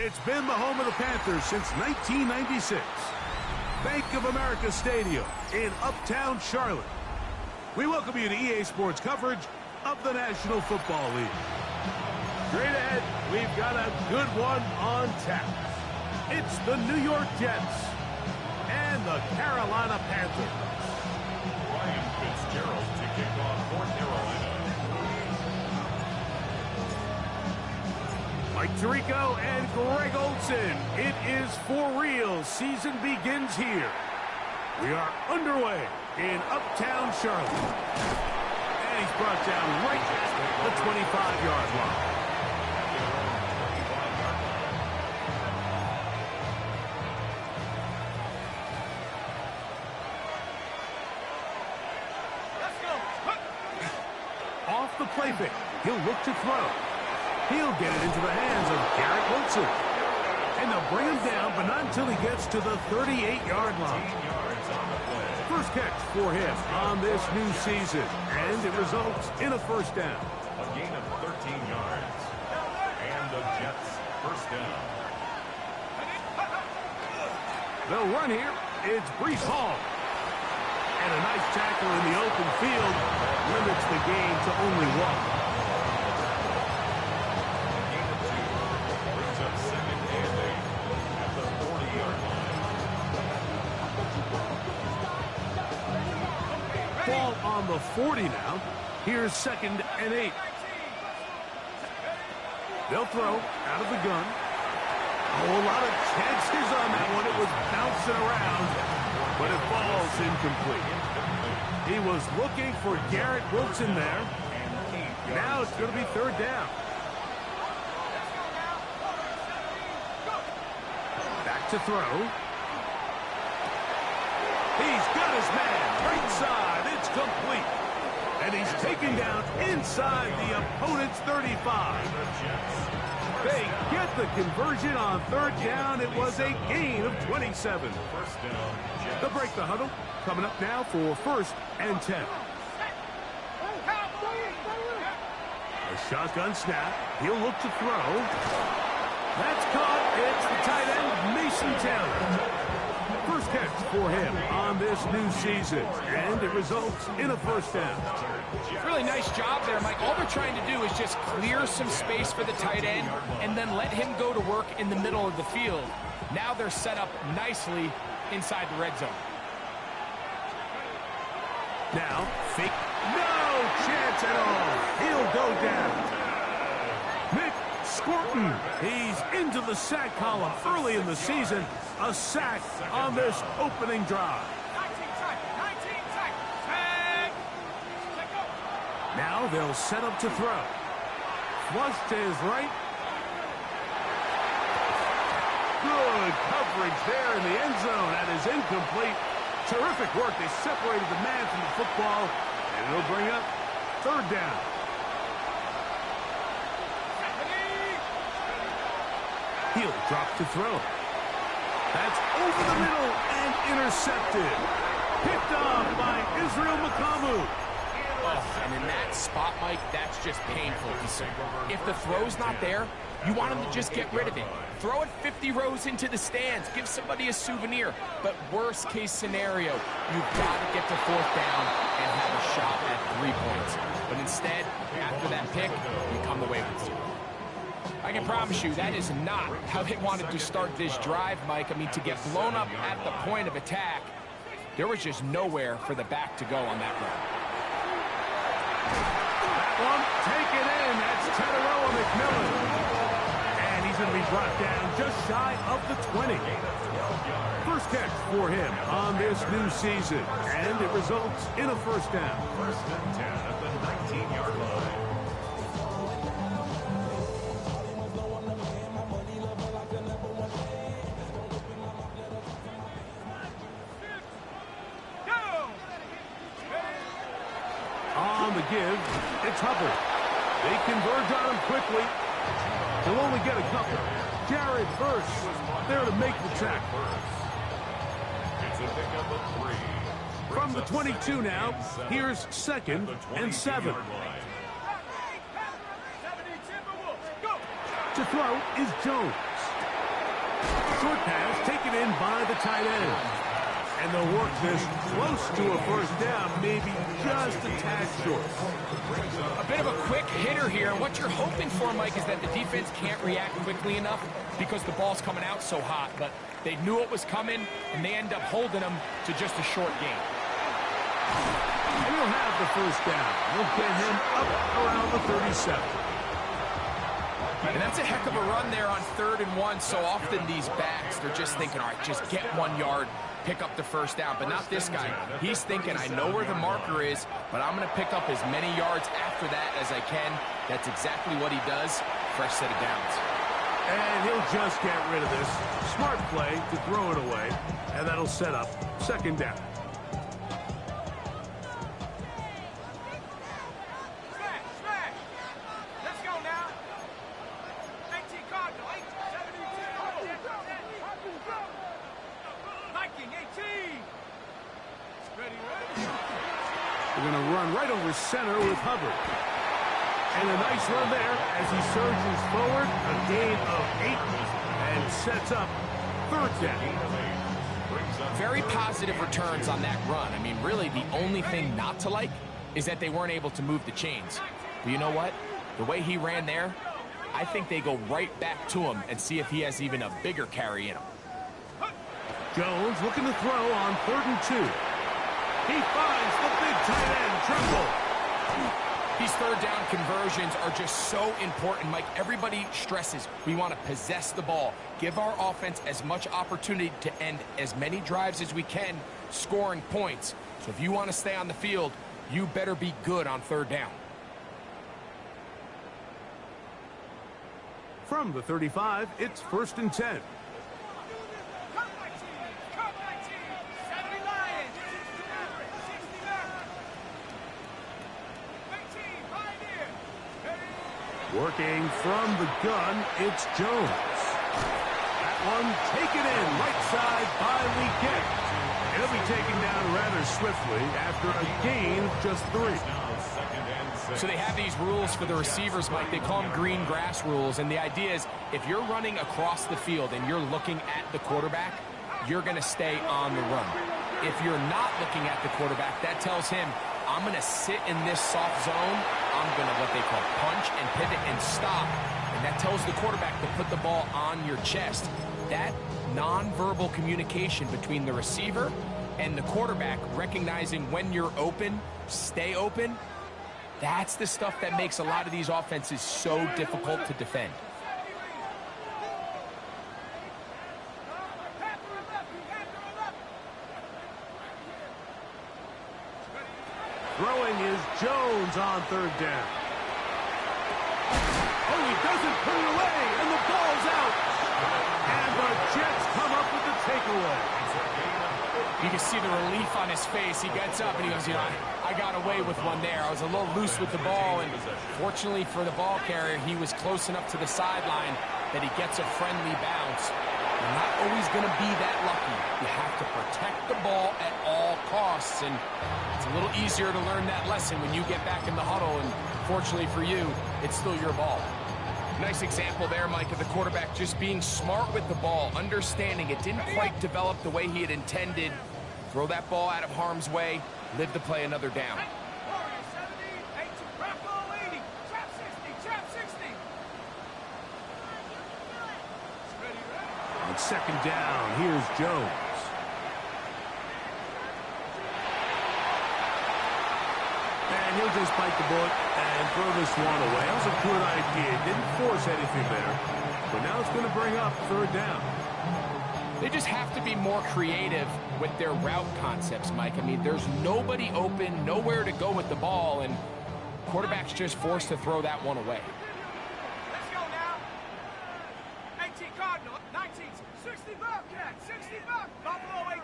It's been the home of the Panthers since 1996. Bank of America Stadium in Uptown Charlotte. We welcome you to EA Sports coverage of the National Football League. Straight ahead, we've got a good one on tap. It's the New York Jets and the Carolina Panthers. Ryan Fitzgerald to kick off for Carolina. Mike Tirico and Greg Olsen. It is for real. Season begins here. We are underway in Uptown Charlotte. And he's brought down right at the 25-yard line. Off the play pick, he'll look to throw. He'll get it into the hands of Garrett Wilson. And they'll bring him down, but not until he gets to the 38-yard line. First catch for him on this new season, and it results in a first down. A gain of 13 yards. And the Jets first down. They'll run here. It's Breece Hall. And a nice tackle in the open field limits the gain to only one. Ball on the 40 now. Here's 2nd and 8. They'll throw out of the gun. Oh, a lot of chances on that one. It was bouncing around, but it falls incomplete. He was looking for Garrett Wilson there. Now it's going to be 3rd down. Back to throw. He's got his man right side. It's complete. And he's taken down inside the opponent's 35. They get the conversion on 3rd down. It was a gain of 27. They'll break the huddle. Coming up now for 1st and 10. A shotgun snap. He'll look to throw. That's caught. It's the tight end, Mason Taylor. First catch for him on this new season, and it results in a first down. Really nice job there, Mike. All they're trying to do is just clear some space for the tight end and then let him go to work in the middle of the field. Now they're set up nicely inside the red zone. Now, fake. No chance at all. He'll go down. Nick Scorton. He's into the sack column early in the season. A sack on this opening drive. Now they'll set up to throw. Flush to his right. Good coverage there in the end zone. That is incomplete. Terrific work. They separated the man from the football, and it'll bring up 3rd down. He'll drop to throw. That's over the middle and intercepted. Picked off by Israel Makamu. Oh, and in that spot, Mike, that's just painful to see. If the throw's not there, you want him to just get rid of it. Throw it 50 rows into the stands. Give somebody a souvenir. But worst case scenario, you've got to get to 4th down and have a shot at 3 points. But instead, after that pick, you come away with 0. I can promise you that is not how they wanted to start this drive, Mike. I mean, to get blown up at the point of attack, there was just nowhere for the back to go on that run. That one taken in. That's Teteroa McMillan. And he's going to be brought down just shy of the 20. First catch for him on this new season. And it results in a first down. 1st and 10 at the 19-yard line. On the give, it's Hubbard. They converge on him quickly. He'll only get a couple. Jared Verse there to make the tackle. It's a pickup of 3. From the 22 now, here's 2nd and 7. To throw is Jones. Short pass taken in by the tight end. And they'll work this close to a first down, maybe just a tad short. A bit of a quick hitter here. What you're hoping for, Mike, is that the defense can't react quickly enough because the ball's coming out so hot. But they knew it was coming, and they end up holding them to just a short gain. And he'll have the first down. They'll get him up around the 37. And that's a heck of a run there on 3rd and 1. So often these backs, they're just thinking, all right, just get 1 yard, pick up the first down. But not this guy. He's thinking, I know where the marker is, but I'm going to pick up as many yards after that as I can. That's exactly what he does. Fresh set of downs. And he'll just get rid of this. Smart play to throw it away. And that'll set up 2nd down. We're going to run right over center with Hubbard. And a nice run there as he surges forward. A gain of 8 and sets up 3rd down. Very positive returns on that run. I mean, really, the only thing not to like is that they weren't able to move the chains. But you know what? The way he ran there, I think they go right back to him and see if he has even a bigger carry in him. Jones looking to throw on 3rd and 2. He finds the big tight end, Trimble. These 3rd down conversions are just so important, Mike. Everybody stresses we want to possess the ball, give our offense as much opportunity to end as many drives as we can, scoring points. So if you want to stay on the field, you better be good on 3rd down. From the 35, it's 1st and 10. Working from the gun, it's Jones. That one taken in right side by LEAGUE. He'll be taken down rather swiftly after a gain of just 3. So they have these rules for the receivers, Mike. They call them green grass rules. And the idea is if you're running across the field and you're looking at the quarterback, you're going to stay on the run. If you're not looking at the quarterback, that tells him, I'm going to sit in this soft zone. I'm going to what they call punch and pivot and stop. And that tells the quarterback to put the ball on your chest. That nonverbal communication between the receiver and the quarterback, recognizing when you're open, stay open, that's the stuff that makes a lot of these offenses so difficult to defend. Throwing is Jones on 3rd down. Oh, he doesn't put it away, and the ball's out. And the Jets come up with the takeaway. You can see the relief on his face. He gets up and he goes, you know, I got away with one there. I was a little loose with the ball, and fortunately for the ball carrier, he was close enough to the sideline that he gets a friendly bounce. You're not always going to be that lucky. You have to protect the ball at all costs, and it's a little easier to learn that lesson when you get back in the huddle, and fortunately for you, it's still your ball. Nice example there, Mike, of the quarterback just being smart with the ball, understanding it didn't quite develop the way he had intended. Throw that ball out of harm's way, live to play another down. On 2nd down, here's Jones. And he'll just bite the bullet and throw this one away. That was a good idea. Didn't force anything there. But now it's going to bring up 3rd down. They just have to be more creative with their route concepts, Mike. I mean, there's nobody open, nowhere to go with the ball, and quarterback's just forced to throw that one away. Let's go now. 18 Cardinal, 19, 60 Bobcat, 60 Buffalo 18.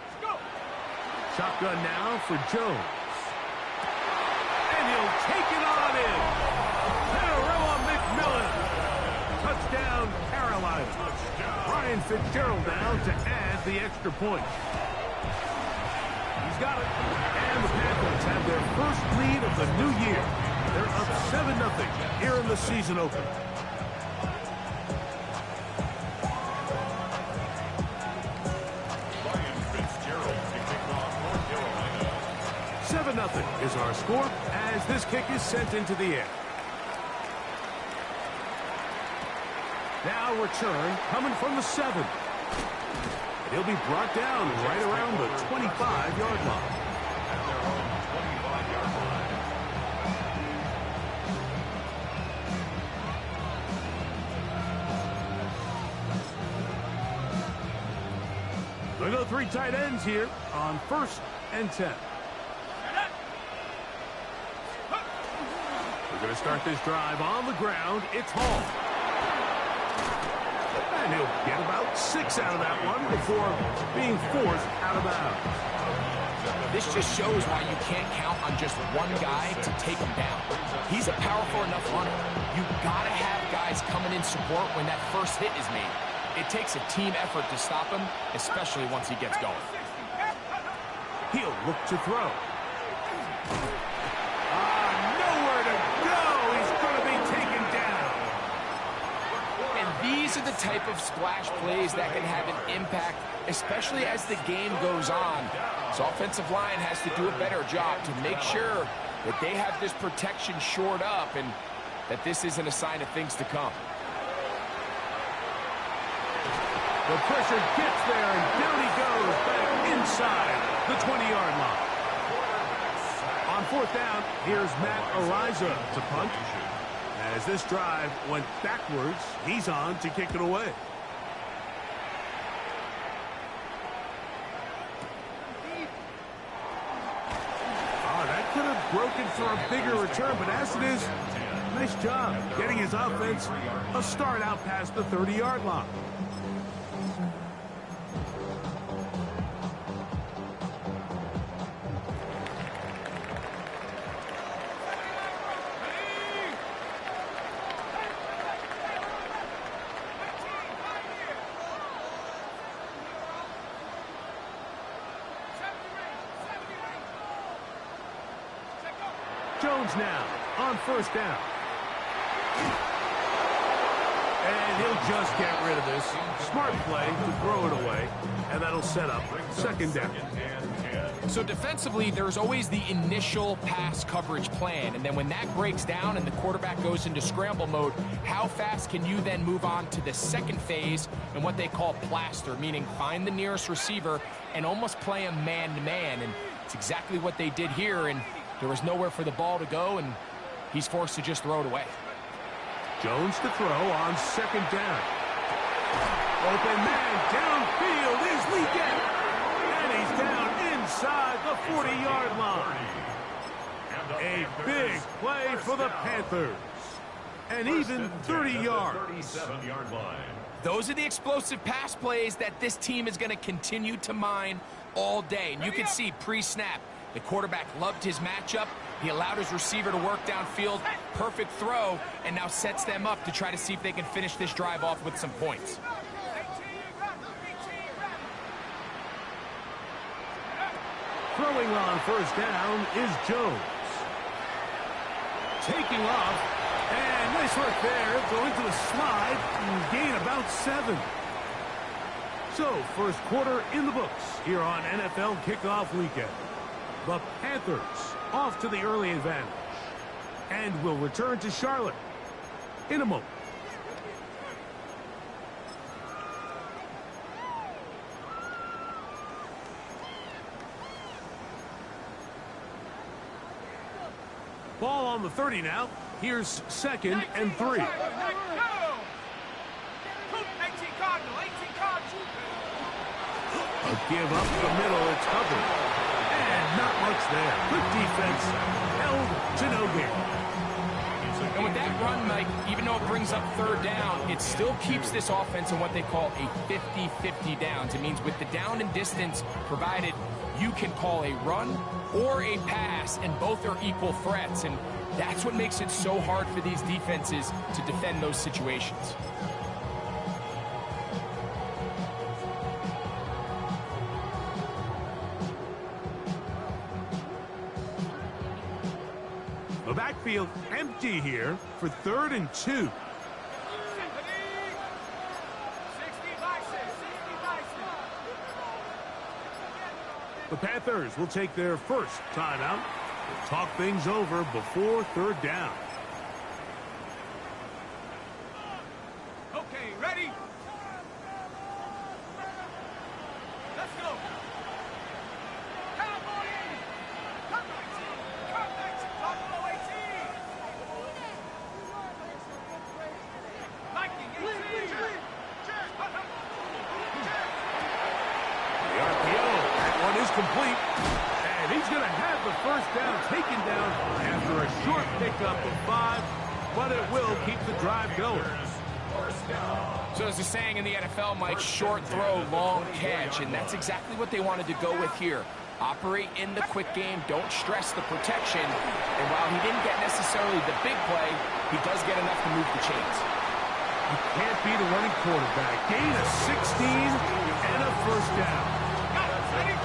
Let's go. Shotgun now for Jones. And he'll take it on in. Touchdown, Carolina. Ryan Fitzgerald now to add the extra point. He's got it. And the Panthers have their first lead of the new year. They're up 7-0 here in the season opener. Ryan Fitzgerald to kick off North Carolina. 7-0 is our score as this kick is sent into the air. Now return coming from the 7. He'll be brought down right around the 25-yard line. At their own 25-yard line. They go 3 tight ends here on 1st and 10. We're going to start this drive on the ground. It's Hall. And he'll get about 6 out of that one before being forced out of bounds. This just shows why you can't count on just one guy to take him down. He's a powerful enough runner. You got to have guys coming in support when that first hit is made. It takes a team effort to stop him, especially once he gets going. He'll look to throw. Nowhere to go. He's going to be taken down. And these are the type of splash plays that can have an impact, especially as the game goes on. So offensive line has to do a better job to make sure that they have this protection shored up and that this isn't a sign of things to come. The pressure gets there, and down he goes back inside the 20-yard line. On 4th down, here's Matt Ariza to punt. As this drive went backwards, he's on to kick it away. That could have broken for a bigger return, but as it is, nice job getting his offense a start out past the 30-yard line. Jones now on 1st down. And he'll just get rid of this. Smart play to throw it away, and that'll set up 2nd down. So defensively, there's always the initial pass coverage plan, and then when that breaks down and the quarterback goes into scramble mode, how fast can you then move on to the second phase and what they call plaster, meaning find the nearest receiver and almost play him man-to-man, and it's exactly what they did here, and there was nowhere for the ball to go, and he's forced to just throw it away. Jones to throw on 2nd down. Open man downfield is League. And he's down inside the 40-yard line. A big play for the Panthers. And even 30 yards. 37-yard line. Those are the explosive pass plays that this team is going to continue to mine all day. And you can see pre-snap, the quarterback loved his matchup. He allowed his receiver to work downfield. Perfect throw, and now sets them up to try to see if they can finish this drive off with some points. Throwing on 1st down is Jones. Taking off, and nice work there. Going to the slide and gain about 7. So, 1st quarter in the books here on NFL Kickoff Weekend. The Panthers off to the early advantage and will return to Charlotte in a moment. Ball on the 30 now. Here's 2nd and 3. 18 Cardinal, 18 Cardinal. A give up the middle, it's covered. And not much there. Good defense, held to no gain. And with that run, Mike, even though it brings up 3rd down, it still keeps this offense in what they call a 50-50 downs. It means with the down and distance provided, you can call a run or a pass, and both are equal threats. And that's what makes it so hard for these defenses to defend those situations. The backfield empty here for 3rd and 2. The Panthers will take their first timeout. Talk things over before 3rd down. Okay, ready? Let's go. Cowboy 80. Cut 19. Cut 19. Buffalo 18. Lightning 18. The RPO, that one is complete. And he's going to have the first down taken down after a short pickup of 5, but it will keep the drive going. So as a saying in the NFL, Mike, short throw, long catch, and that's exactly what they wanted to go with here. Operate in the quick game, don't stress the protection, and while he didn't get necessarily the big play, he does get enough to move the chains. You can't beat a running quarterback. Gain of 16 and a first down.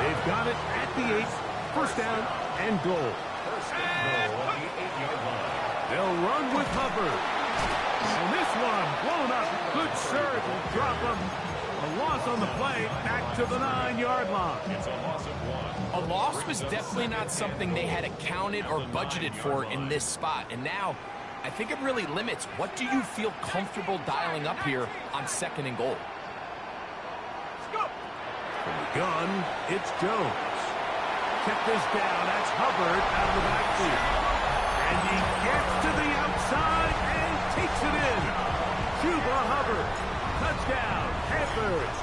They've got it at the 8, first down and goal. They'll run with Hubbard. And this one blown up. Good surge will drop him. A loss on the play, back to the 9-yard line. It's a loss of 1. A loss was definitely not something they had accounted or budgeted for in this spot. And now, I think it really limits what do you feel comfortable dialing up here on 2nd and goal. From the gun, it's Jones. Check this down. That's Hubbard out of the backfield. And he gets to the outside and takes it in. Cuba Hubbard. Touchdown, Panthers.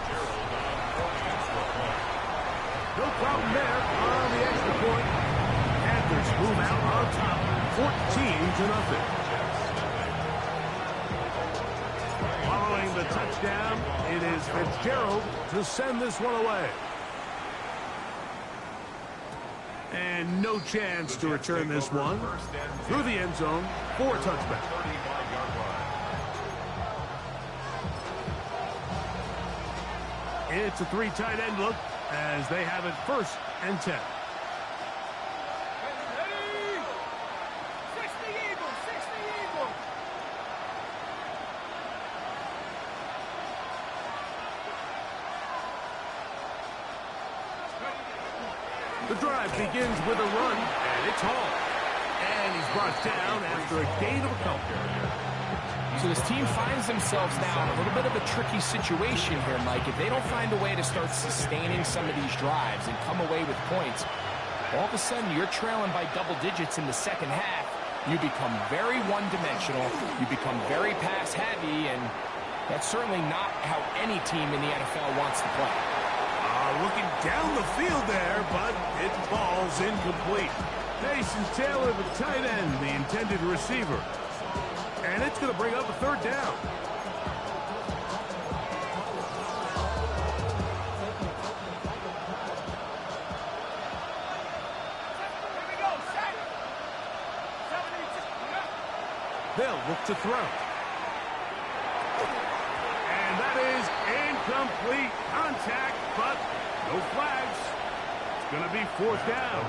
No problem there on the extra point. Panthers move out on top, 14-0. Following the touchdown, it is Fitzgerald to send this one away. And no chance to return this one through the end zone for a touchback. It's a 3 tight end look as they have it 1st and 10. The drive begins with a run, and it's Hall. And he's brought down after a gain of a couple. So this team finds themselves now in a little bit of a tricky situation here, Mike. If they don't find a way to start sustaining some of these drives and come away with points, all of a sudden you're trailing by double digits in the second half. You become very one-dimensional. You become very pass-heavy, and that's certainly not how any team in the NFL wants to play. Looking down the field there, but it falls incomplete. Mason Taylor, the tight end, the intended receiver. And it's going to bring up a 3rd down. They'll look to throw. And that is incomplete contact, but no flags. It's going to be 4th down.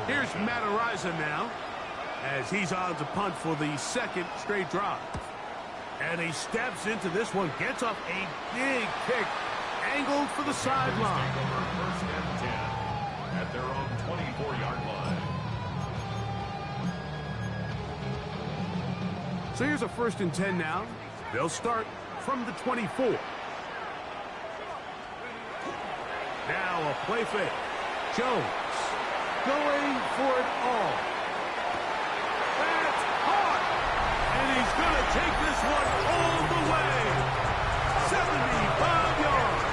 Here's Matt Ariza now as he's on to punt for the 2nd straight drive. And he steps into this one, gets up a big kick, angled for the sideline. 1st and 10 at their own 24-yard line. So here's a 1st and 10 now. They'll start from the 24. Now a play fake. Jones going for it all. That's caught. And he's going to take this one all the way. 75 yards.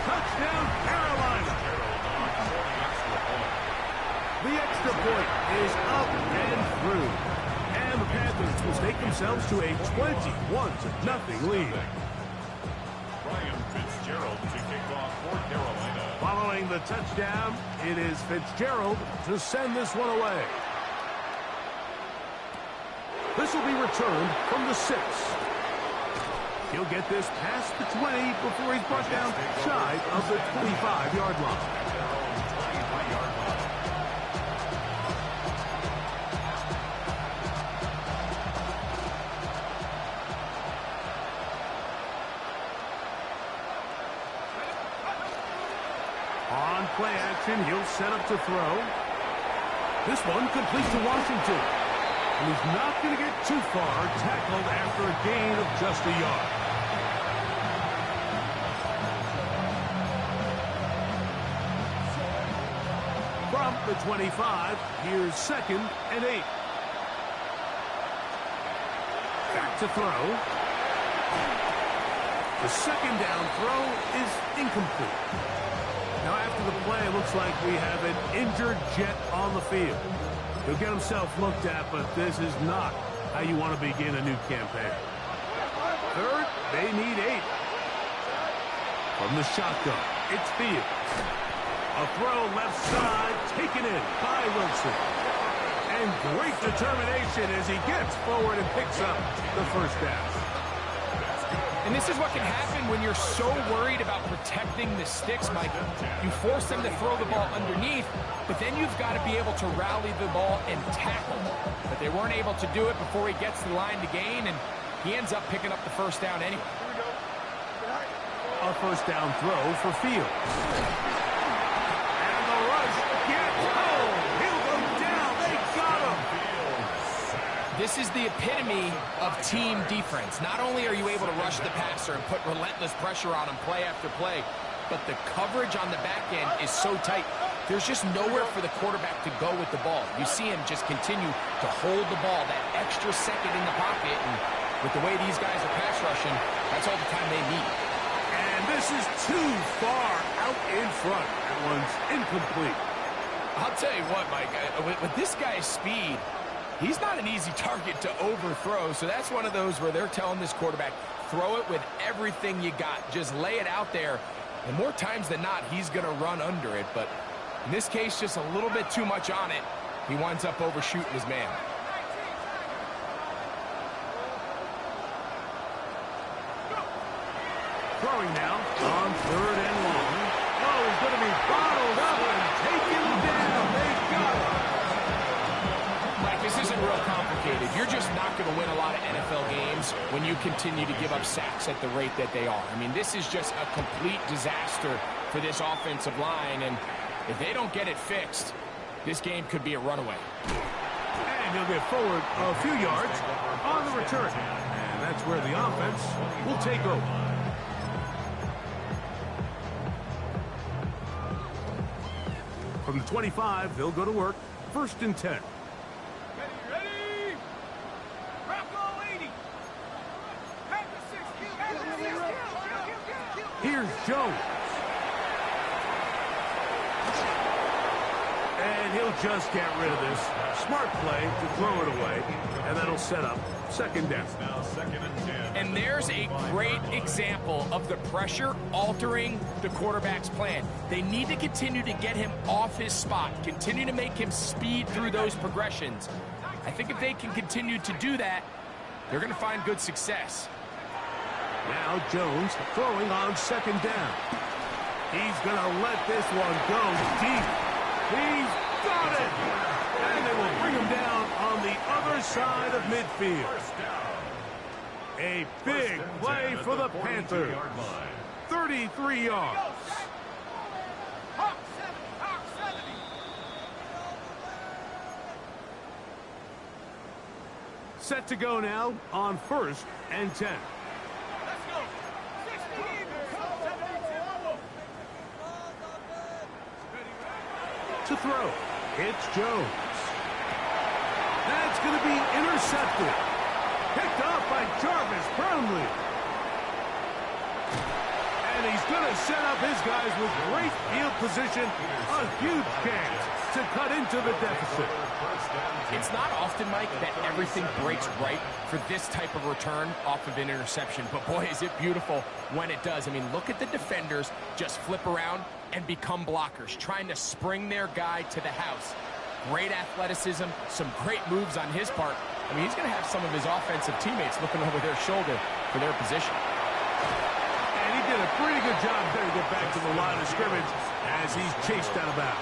Touchdown, Carolina. The extra point is up and through. And the Panthers will take themselves to a 21-0 lead. Ryan Fitzgerald to kick off for Carolina. Following the touchdown, it is Fitzgerald to send this one away. This will be returned from the 6. He'll get this past the 20 before he's brought down shy of the 25-yard line. On play action, he'll set up to throw. This one complete to Washington. And he's not going to get too far, tackled after a gain of just a yard. From the 25, here's 2nd and 8. Back to throw. The 2nd down throw is incomplete. Now after the play, it looks like we have an injured Jet on the field. He'll get himself looked at, but this is not how you want to begin a new campaign. 3rd, they need 8. From the shotgun, it's Fields. A throw left side, taken in by Wilson. And great determination as he gets forward and picks up the first down. And this is what can happen when you're so worried about protecting the sticks, Mike. You force them to throw the ball underneath, but then you've got to be able to rally the ball and tackle. But they weren't able to do it before he gets to the line to gain, and he ends up picking up the first down anyway. A first down throw for Fields. And the rush gets home. He'll go down. They got him. This is the epitome of team defense. Not only are you able to rush the passer and put relentless pressure on him play after play, but the coverage on the back end is so tight. There's just nowhere for the quarterback to go with the ball. You see him just continue to hold the ball, that extra second in the pocket, and with the way these guys are pass rushing, that's all the time they need. And this is too far out in front. That one's incomplete. I'll tell you what, Mike, with this guy's speed, he's not an easy target to overthrow, so that's one of those where they're telling this quarterback, throw it with everything you got. Just lay it out there, and more times than not, he's going to run under it. But in this case, just a little bit too much on it. He winds up overshooting his man. Throwing now on 3rd and long. Oh, he's going to be bottled up and taken down. They got him. Mike, this isn't real complicated. You're just not going to win a lot of NFL games when you continue to give up sacks at the rate that they are. I mean, this is just a complete disaster for this offensive line, and if they don't get it fixed, this game could be a runaway. And he'll get forward a few yards on the return. And that's where the offense will take over. From the 25, they'll go to work. 1st and 10. Ready? Rocco 80. Panther 6. Here's Jones. And he'll just get rid of this. Smart play to throw it away. And that'll set up 2nd down. Now 2nd and 10. And there's a great example of the pressure altering the quarterback's plan. They need to continue to get him off his spot, continue to make him speed through those progressions. I think if they can continue to do that, they're going to find good success. Now Jones throwing on 2nd down. He's going to let this one go deep. He's got it! And they will bring him down on the other side of midfield. A big play for the Panthers. 33 yards. Hawk 70. Set to go now on 1st and 10. Let's go. 16. To throw, it's Jones. That's going to be intercepted. Picked off by Jarvis Brownlee. And he's going to set up his guys with great field position. A huge chance to cut into the deficit. It's not often, Mike, that everything breaks right for this type of return off of an interception. But boy, is it beautiful when it does. I mean, look at the defenders just flip around and become blockers, trying to spring their guy to the house. Great athleticism, some great moves on his part. I mean, he's going to have some of his offensive teammates looking over their shoulder for their position. And he did a pretty good job there to get back to the line of scrimmage as he's chased out of bounds.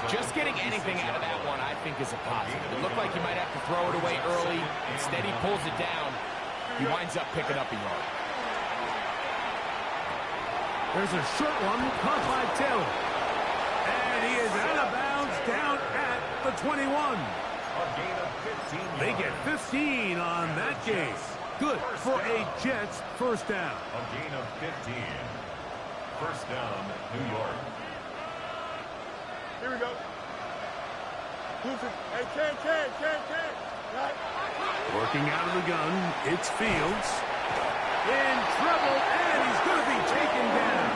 Just getting anything out of that one, I think, is a positive. It looked like he might have to throw it away early. Instead, he pulls it down. He winds up picking up a yard. There's a short one caught by Taylor. And he is out of bounds down at the 21. A gain of 15 yards. They get 15 on that game. Good for a Jets first down. A gain of 15. First down, New York. Here we go. Hey, Ken. Right. Working out of the gun, it's Fields. In trouble, and he's going to be taken down.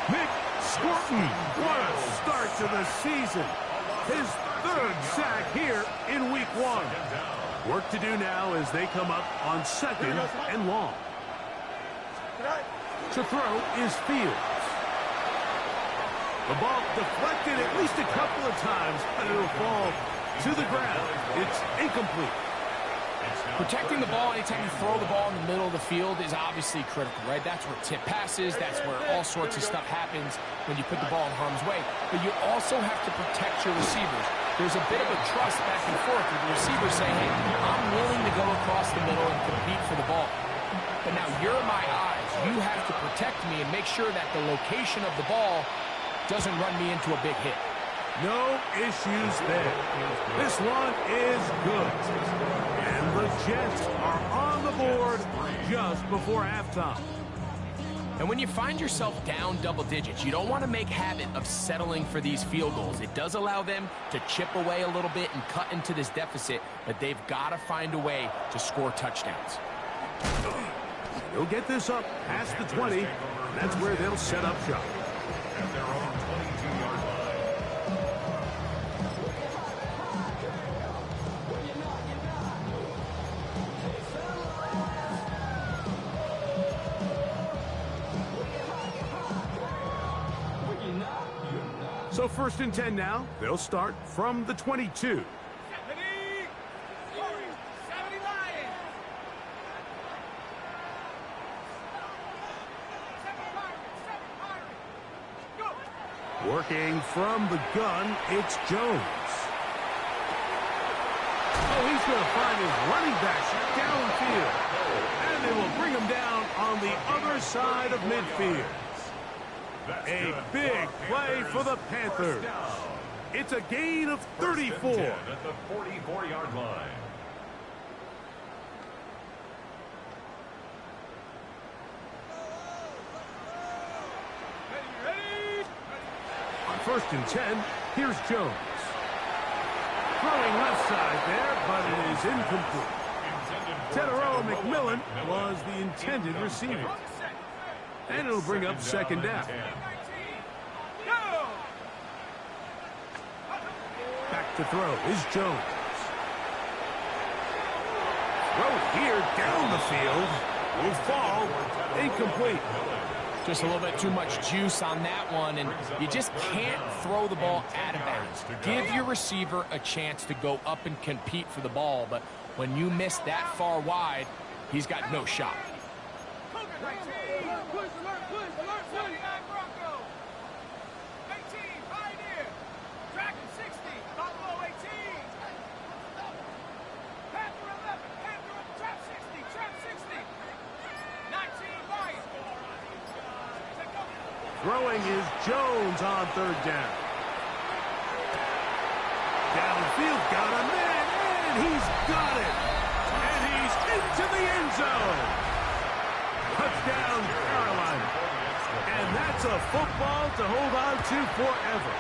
Mick Scorton, what a start to the season. His third sack here in week 1. Work to do now as they come up on 2nd and long. To throw is Fields. The ball deflected at least a couple of times, but it'll fall to the ground. It's incomplete. Protecting the ball anytime you throw the ball in the middle of the field is obviously critical, right? That's where tip passes, that's where all sorts of stuff happens when you put the ball in harm's way. But you also have to protect your receivers. There's a bit of a trust back and forth with the receivers saying, hey, I'm willing to go across the middle and compete for the ball. But now you're my eyes. You have to protect me and make sure that the location of the ball doesn't run me into a big hit. No issues there. This one is good. And the Jets are on the board just before halftime. And when you find yourself down double digits, you don't want to make habit of settling for these field goals. It does allow them to chip away a little bit and cut into this deficit, but they've got to find a way to score touchdowns. They'll get this up past the 20, and that's where they'll set up shop. At their own 22-yard line. So 1st and 10 now. They'll start from the 22. Working from the gun, it's Jones. Oh, he's going to find his running backs downfield. And they will bring him down on the other side of midfield. A big play for the Panthers. It's a gain of 34. At the 44-yard line. On 1st and 10, here's Jones. Throwing left side there, but it is incomplete. Tedero McMillan was the intended receiver. And it'll bring up 2nd down. Back to throw is Jones. Throw here down the field. Will fall. Incomplete. Just a little bit too much juice on that one, and you just can't throw the ball out of bounds. Give your receiver a chance to go up and compete for the ball, but when you miss that far wide, he's got no shot. Throwing is Jones on 3rd down. Downfield, got a man, and he's got it. And he's into the end zone. Touchdown, Carolina. And that's a football to hold on to forever.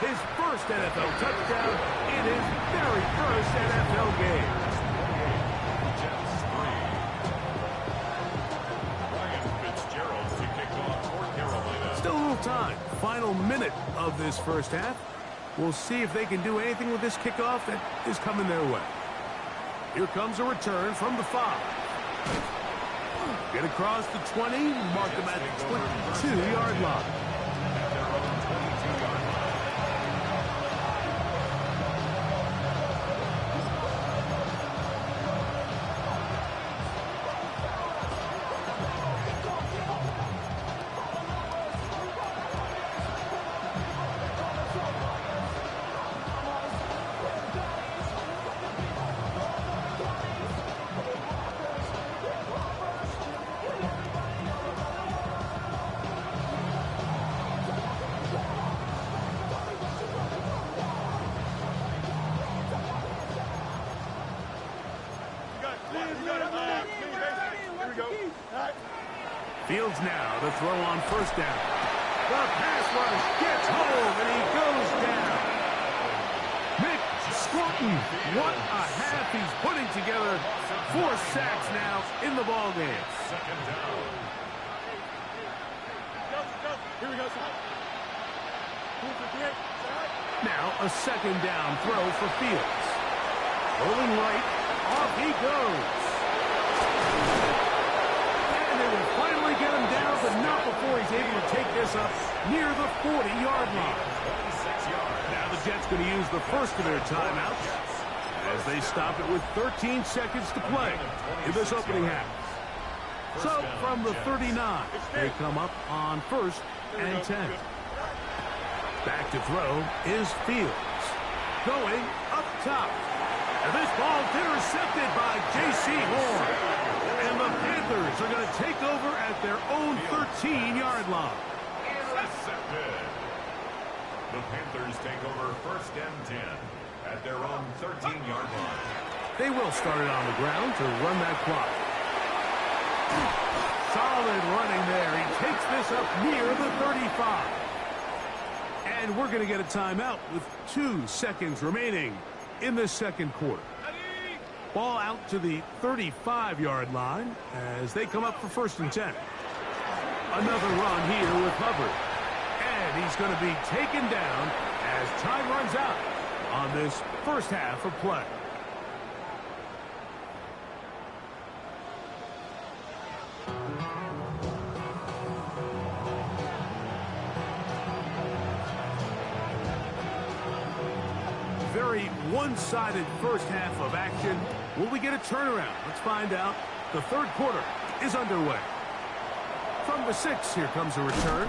His first NFL touchdown in his very first NFL game. Still a little time. Final minute of this first half. We'll see if they can do anything with this kickoff that is coming their way. Here comes a return from the 5. Get across the 20, mark them at the 22-yard line. Fields now to throw on first down. The pass rush gets home, and he goes down. Mick Scruton, what a half he's putting together. 4 sacks now in the ballgame. Second down. Here we go, son. Now a second down throw for Fields. Rolling right, off he goes. And they will finally get him down, but not before he's able to take this up near the 40-yard line. 26 yards. Now the Jets going to use the first of their timeouts as they stop it with 13 seconds to play in this opening half. So from the 39, they come up on first and 10. Back to throw is Fields. Going up top. And this ball's intercepted by J.C. Horn. And the Panthers are going to take over at their own 13-yard line. Intercepted. The Panthers take over first and 10 at their own 13-yard line. They will start it on the ground to run that clock. Solid running there. He takes this up near the 35. And we're going to get a timeout with 2 seconds remaining in this second quarter. Ball out to the 35-yard line as they come up for first and 10. Another run here with Hubbard. And he's going to be taken down as time runs out on this first half of play. Very one-sided first half of action. Will we get a turnaround? Let's find out. The third quarter is underway. From the 6, here comes a return.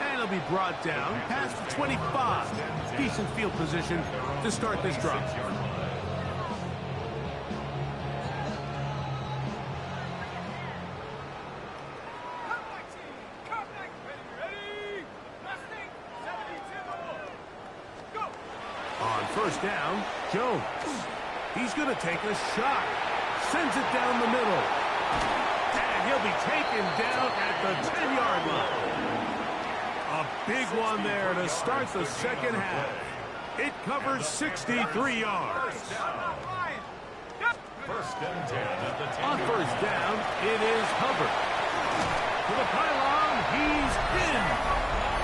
And it'll be brought down past the 25. Decent field position to start this drive. On first down, Jones. He's going to take a shot. Sends it down the middle. And he'll be taken down at the 10-yard line. A big one there to start the second half. It covers 63 yards. First and 10 at the 10. On first down, it is Hubbard. To the pylon, he's in.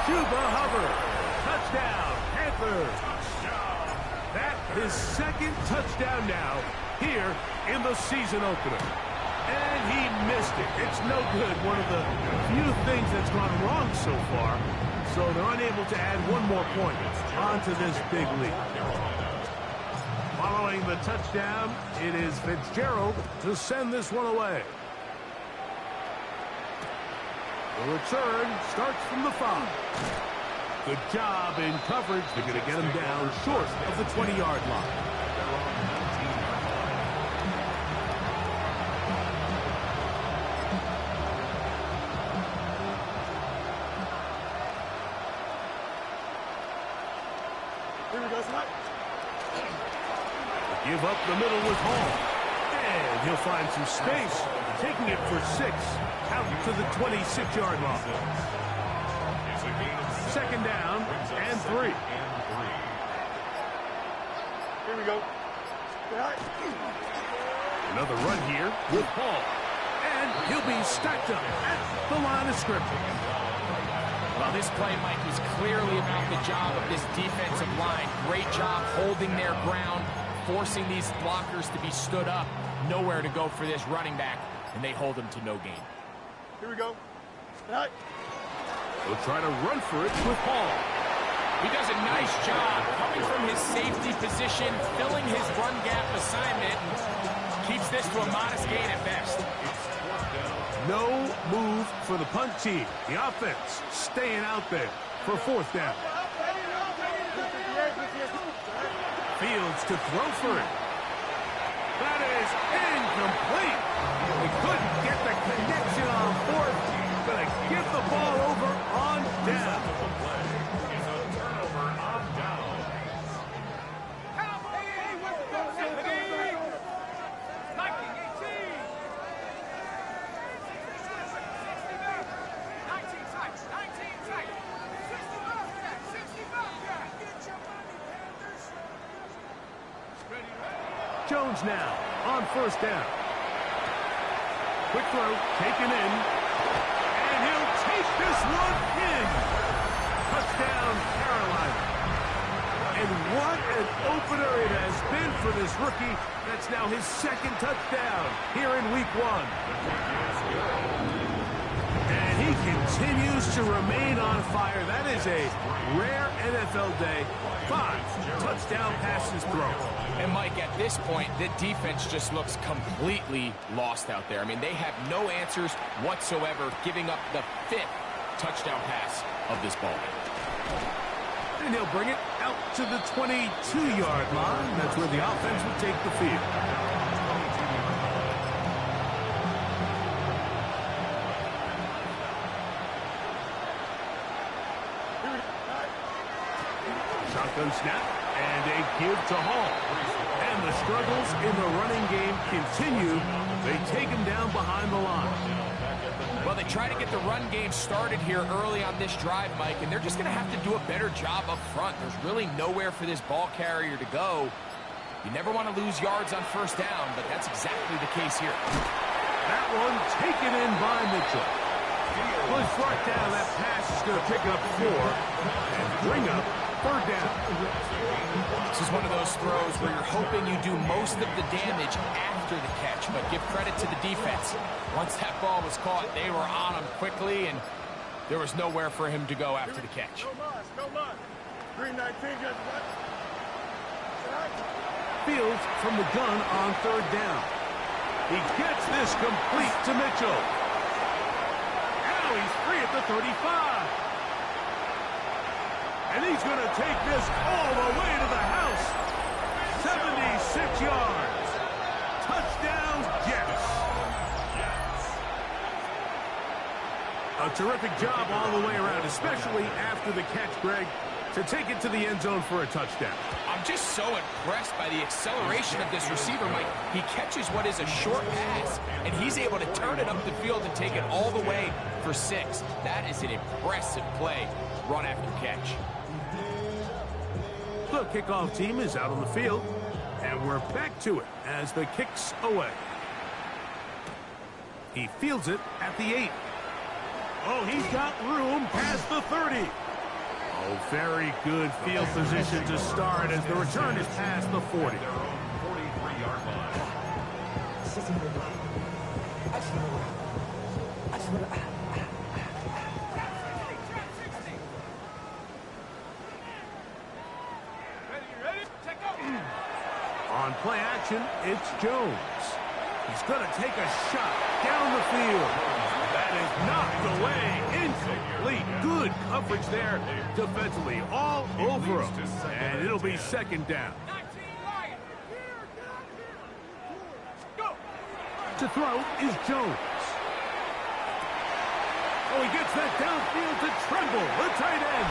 Chuba Hubbard. Touchdown, Panthers. That is second touchdown now here in the season opener. And he missed it. It's no good. One of the few things that's gone wrong so far. So they're unable to add one more point onto this big lead. Following the touchdown, it is Fitzgerald to send this one away. The return starts from the 5. Good job in coverage. They're going to get him down short of the 20-yard line. Here we go, son. Give up the middle with Hall. And he'll find some space, taking it for 6 out to the 26-yard line. Second down and 3. Here we go. Another run here with Hall. And he'll be stacked up at the line of scrimmage. Well, this play, Mike, was clearly about the job of this defensive line. Great job holding their ground, forcing these blockers to be stood up. Nowhere to go for this running back, and they hold him to no gain. Here we go. He'll try to run for it with Hall. He does a nice job coming from his safety position, filling his run gap assignment, and keeps this to a modest gain at best. No move for the punt team. The offense staying out there for fourth down. Fields to throw for it. That is incomplete. They couldn't get the connection on fourth. Going to give the ball over on down. It's a turnover on down. Jones now on first down. Quick throw, taken in. And he'll take this one in. Touchdown, Carolina. And what an opener it has been for this rookie. That's now his second touchdown here in week 1. And he continues to remain on fire. That is a rare NFL day. 5 touchdown passes thrown. And Mike, at this point, the defense just looks completely lost out there. I mean, they have no answers whatsoever, giving up the 5th touchdown pass of this ball game. And he'll bring it out to the 22-yard line. That's where the offense will take the field. Shotgun snap and a give to Hall. And the struggles in the running game continue. They take him down behind the line. Well, they try to get the run game started here early on this drive, Mike, and they're just going to have to do a better job up front. There's really nowhere for this ball carrier to go. You never want to lose yards on first down, but that's exactly the case here. That one taken in by Mitchell. Push right down. That pass is going to pick up 4 and bring up third down. This is one of those throws where you're hoping you do most of the damage after the catch, but give credit to the defense. Once that ball was caught, they were on him quickly, and there was nowhere for him to go after the catch. No muss. 319 just what? Fields from the gun on third down. He gets this complete to Mitchell. Now he's free at the 35. And he's going to take this all the way to the house. 76 yards. Touchdown, Jets. A terrific job all the way around, especially after the catch, Greg, to take it to the end zone for a touchdown. I'm just so impressed by the acceleration of this receiver, Mike. He catches what is a short pass, and he's able to turn it up the field and take it all the way for 6. That is an impressive play, run after catch. The kickoff team is out on the field, and we're back to it as the kick's away. He fields it at the 8. Oh, he's got room past the 30. Oh, very good field position to start as the return is past the 40. 43-yard line. On play action, it's Jones. He's going to take a shot down the field. That is knocked away. Incomplete. Good coverage there defensively all over him. And it'll be second down. To throw is Jones. Oh, he gets that downfield to Tremble, the tight end.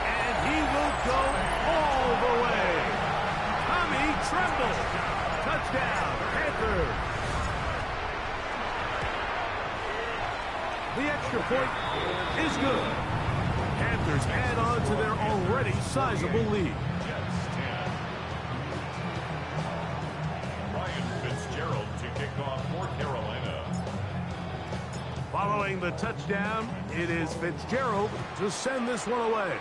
And he will go all the way. Tommy Tremble. Touchdown, Panthers. The extra point is good. Panthers add on to their already sizable lead. Jets 10. Ryan Fitzgerald to kick off for Carolina. Following the touchdown, it is Fitzgerald to send this one away.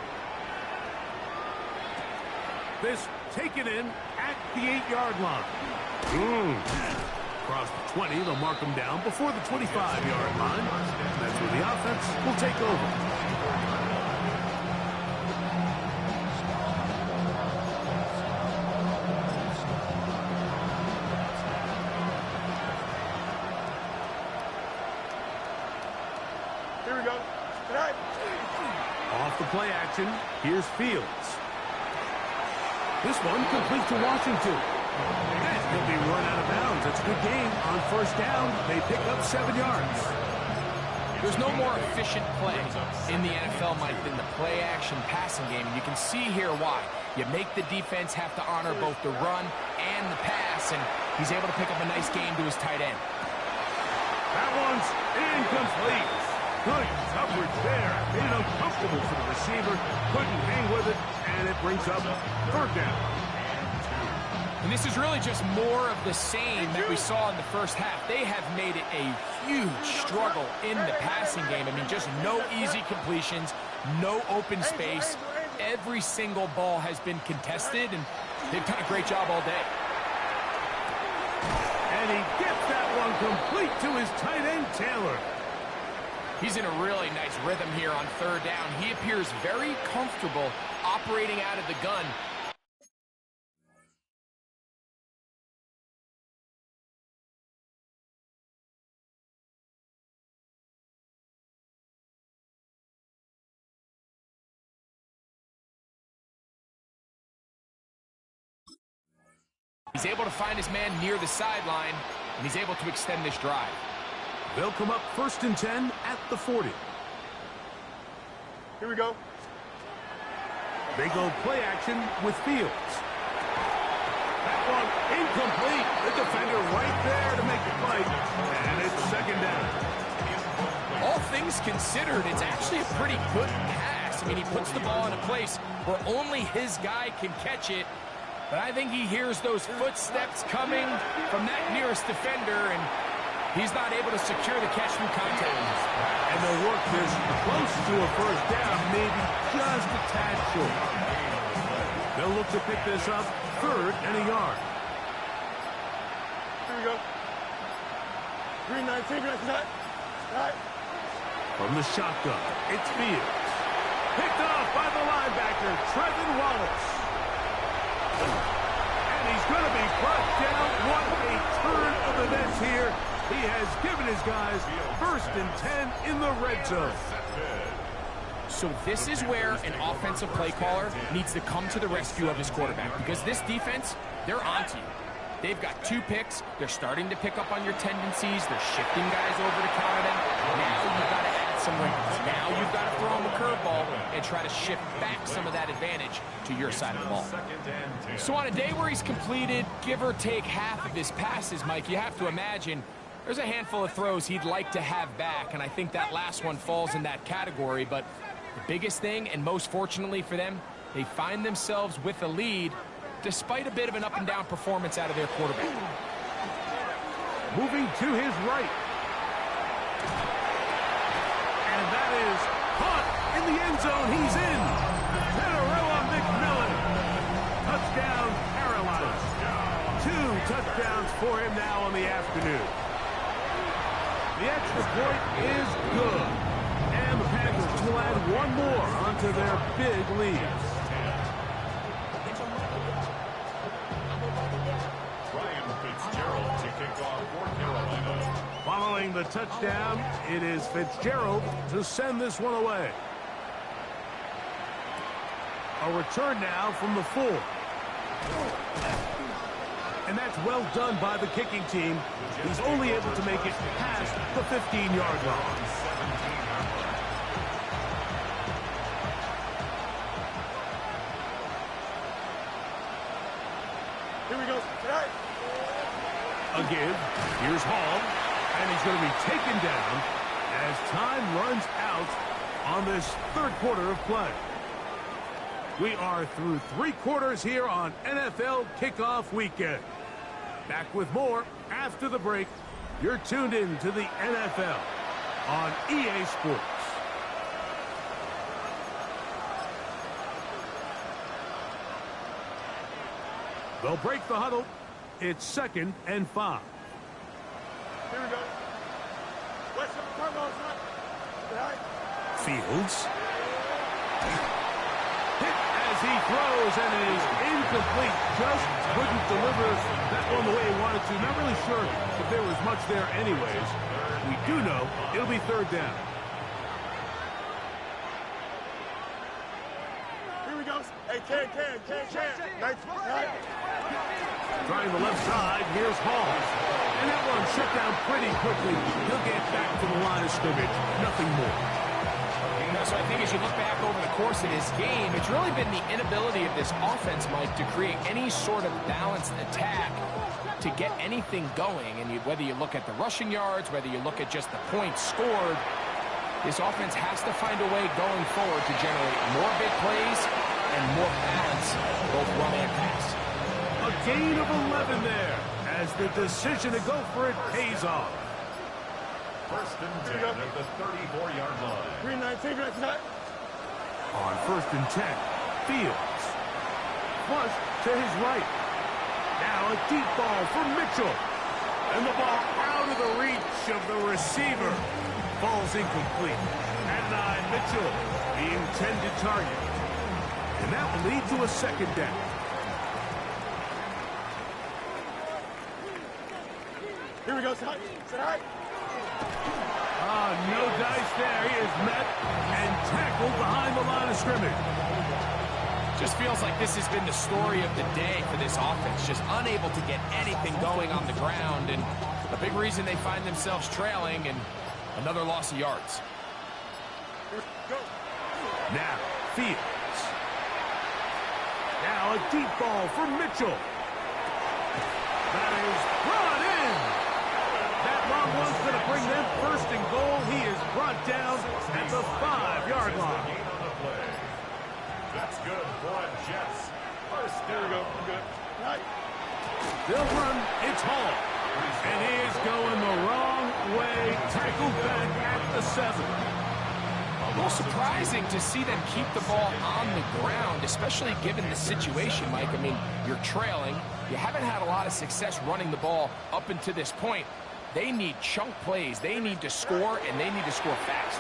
This taken in at the 8-yard line. Across the 20, they'll mark them down before the 25-yard line. That's where the offense will take over. Here we go. Tonight. Off the play action, here's Fields. This one complete to Washington. And he'll be run out of bounds. It's a good game. On first down, they pick up 7 yards. There's no more efficient play in the NFL, Mike, than the play-action passing game. And you can see here why. You make the defense have to honor both the run and the pass, and he's able to pick up a nice game to his tight end. That one's incomplete. Good coverage there. Made it uncomfortable for the receiver. Couldn't hang with it, and it brings up third down. And this is really just more of the same that we saw in the first half. They have made it a huge struggle in the passing game. I mean, just no easy completions, no open space. Every single ball has been contested, and they've done a great job all day. And he gets that one complete to his tight end, Taylor. He's in a really nice rhythm here on third down. He appears very comfortable operating out of the gun. He's able to find his man near the sideline, and he's able to extend this drive. They'll come up 1st and 10 at the 40. Here we go. They go play action with Fields. That one incomplete. The defender right there to make the play. And it's 2nd down. All things considered, it's actually a pretty good pass. I mean, he puts the ball in a place where only his guy can catch it. But I think he hears those footsteps coming from that nearest defender, and he's not able to secure the catch through contact. And they'll work this close to a 1st down, maybe just a tad short. They'll look to pick this up 3rd and a yard. Here we go. 3-19, right. From the shotgun, it's Fields. Picked off by the linebacker, Trevin Wallace. And he's going to be brought down. What a turn of events here. He has given his guys 1st and 10 in the red zone. So this is where an offensive play caller needs to come to the rescue of his quarterback, because this defense, they're onto you. They've got 2 picks. They're starting to pick up on your tendencies. They're shifting guys over to counter them. Now you've got to add some wrinkles. Now you've got to throw them a curveball and try to shift back some of that advantage to your side of the ball. So on a day where he's completed, give or take half of his passes, Mike, you have to imagine there's a handful of throws he'd like to have back, and I think that last one falls in that category. But the biggest thing, and most fortunately for them, they find themselves with a lead despite a bit of an up-and-down performance out of their quarterback. Moving to his right. And that is caught in the end zone. He's in. Tenarella McMillan. Touchdown, Carolina. 2 touchdowns for him now on the afternoon. The extra point is good. And the Panthers will add 1 more onto their big lead. Following the touchdown, it is Fitzgerald to send this one away. A return now from the 4. And that's well done by the kicking team. He's only able to make it past the 15-yard line. Here we go. A give. Here's Hall. And he's going to be taken down as time runs out on this 3rd quarter of play. We are through 3 quarters here on NFL Kickoff Weekend. Back with more after the break. You're tuned in to the NFL on EA Sports. They'll break the huddle. It's 2nd and 5. Here we go. What's up, Carlos? Fields. Hit as he throws, and it is incomplete. Just couldn't deliver that one the way he wanted to. Not really sure if there was much there anyways. We do know it'll be 3rd down. Here we go. Hey, can. Nice. Trying the left side, here's Hall. And that one shut down pretty quickly. He'll get back to the line of scrimmage. Nothing more. So I think as you look back over the course of this game, it's really been the inability of this offense, Mike, to create any sort of balanced attack to get anything going. And whether you look at the rushing yards, whether you look at just the points scored, this offense has to find a way going forward to generate more big plays and more balance, both run and pass. A gain of 11 there as the decision to go for it pays off. First and 10 at the 34-yard line. 3-9. On first and 10, Fields. Flush to his right. Now a deep ball for Mitchell. And the ball out of the reach of the receiver. Falls incomplete. At 9, Mitchell, the intended target. And that will lead to a second down. Here we go, Sit high. No dice there. He is met and tackled behind the line of scrimmage. Just feels like this has been the story of the day for this offense. Just unable to get anything going on the ground. And a big reason they find themselves trailing and another loss of yards. Now, Fields. Now a deep ball for Mitchell. That is brought in. That long one's going to bring them first and goal. He is brought down at the 5-yard line. That's good for a Jets. First down. There we go. Good. Right. They'll run. It's Hall. And he is going the wrong way. Tackled back at the 7. A little surprising to see them keep the ball on the ground, especially given the situation, Mike. I mean, you're trailing. You haven't had a lot of success running the ball up until this point. They need chunk plays. They need to score, and they need to score fast.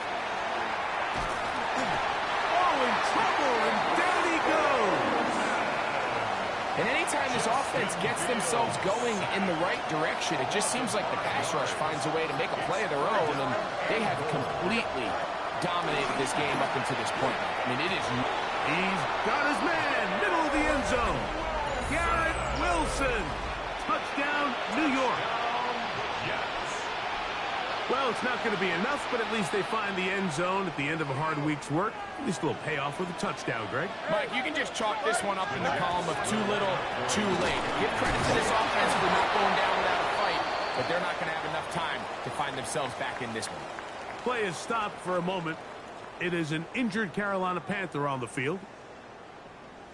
Oh, in trouble, and down he goes. And anytime this offense gets themselves going in the right direction, it just seems like the pass rush finds a way to make a play of their own, and they have completely dominated this game up until this point. I mean, it is... He's got his man, middle of the end zone. Garrett Wilson. Touchdown, New York. Well, it's not going to be enough, but at least they find the end zone at the end of a hard week's work. At least a little payoff with a touchdown, Greg. Mike, you can just chalk this one up in the column of too little, too late. Give credit to this offense for not going down without a fight, but they're not going to have enough time to find themselves back in this one. Play is stopped for a moment. It is an injured Carolina Panther on the field.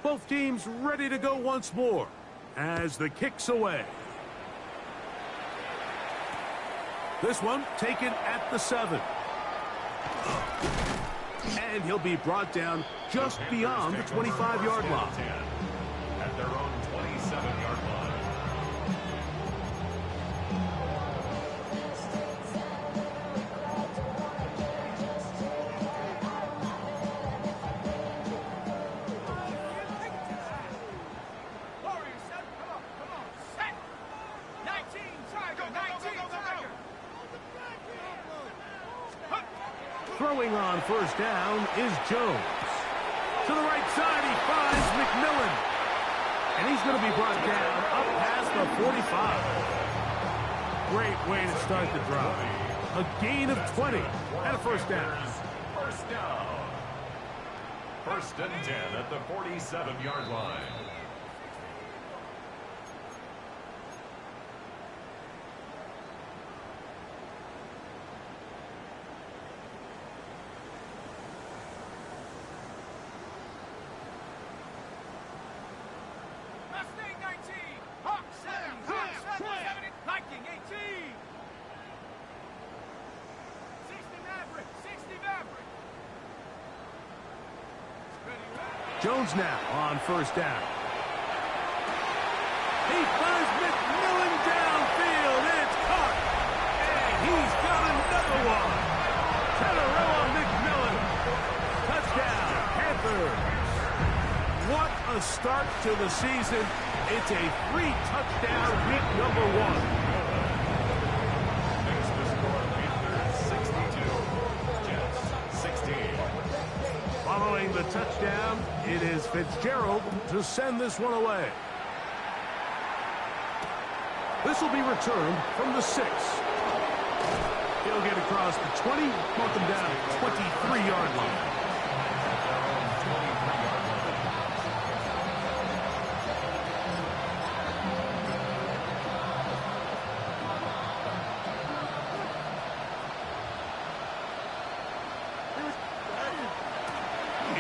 Both teams ready to go once more as the kick's away. This one taken at the 7. And he'll be brought down just beyond the 25-yard line. At their own 27-yard line. Throwing on first down is Jones. To the right side, he finds McMillan. And he's going to be brought down up past the 45. Great way to start the drive. A gain of 20 and a first down. First down. First and 10 at the 47-yard line. Jones now on first down. He finds McMillan downfield. It's caught. And he's got another one. Tenerella McMillan. Touchdown, Panthers. What a start to the season. It's a 3-touchdown week number 1. Following the touchdown, it is Fitzgerald to send this one away. This will be returned from the 6. He'll get across the 20, mark him down at 23-yard line.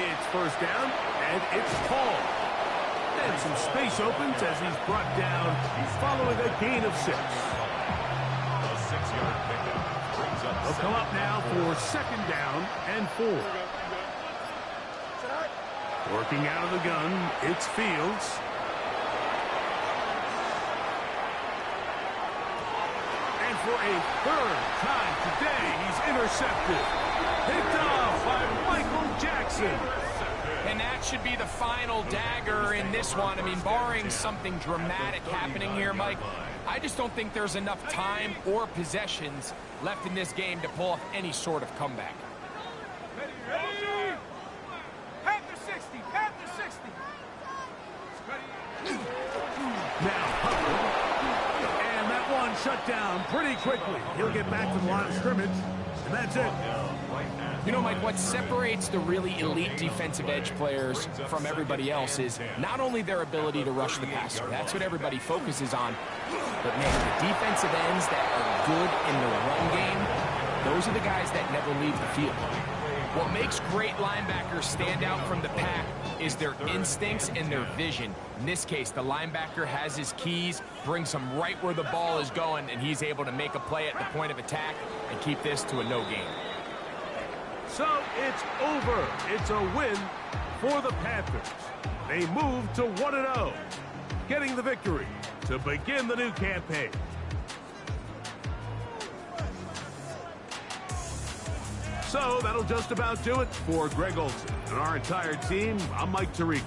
It's first down, and it's Paul. And some space opens as he's brought down following a gain of 6. A 6-yard pickup brings up They'll come up now for 2nd down and 4. Working out of the gun, it's Fields. And for a 3rd time today, he's intercepted. Picked off by Michael Jackson. And that should be the final dagger in this one. I mean, barring something dramatic happening here, Mike, I just don't think there's enough time or possessions left in this game to pull off any sort of comeback. Ready? Panther 60, Panther 60. Now Hubbard. And that one shut down pretty quickly. He'll get back to the line of scrimmage, and that's it. You know, Mike, what separates the really elite defensive edge players from everybody else is not only their ability to rush the passer. That's what everybody focuses on. But, man, the defensive ends that are good in the run game, those are the guys that never leave the field. What makes great linebackers stand out from the pack is their instincts and their vision. In this case, the linebacker has his keys, brings him right where the ball is going, and he's able to make a play at the point of attack and keep this to a no gain. So it's over. It's a win for the Panthers. They move to 1-0, getting the victory to begin the new campaign. So that'll just about do it for Greg Olsen and our entire team. I'm Mike Tirico.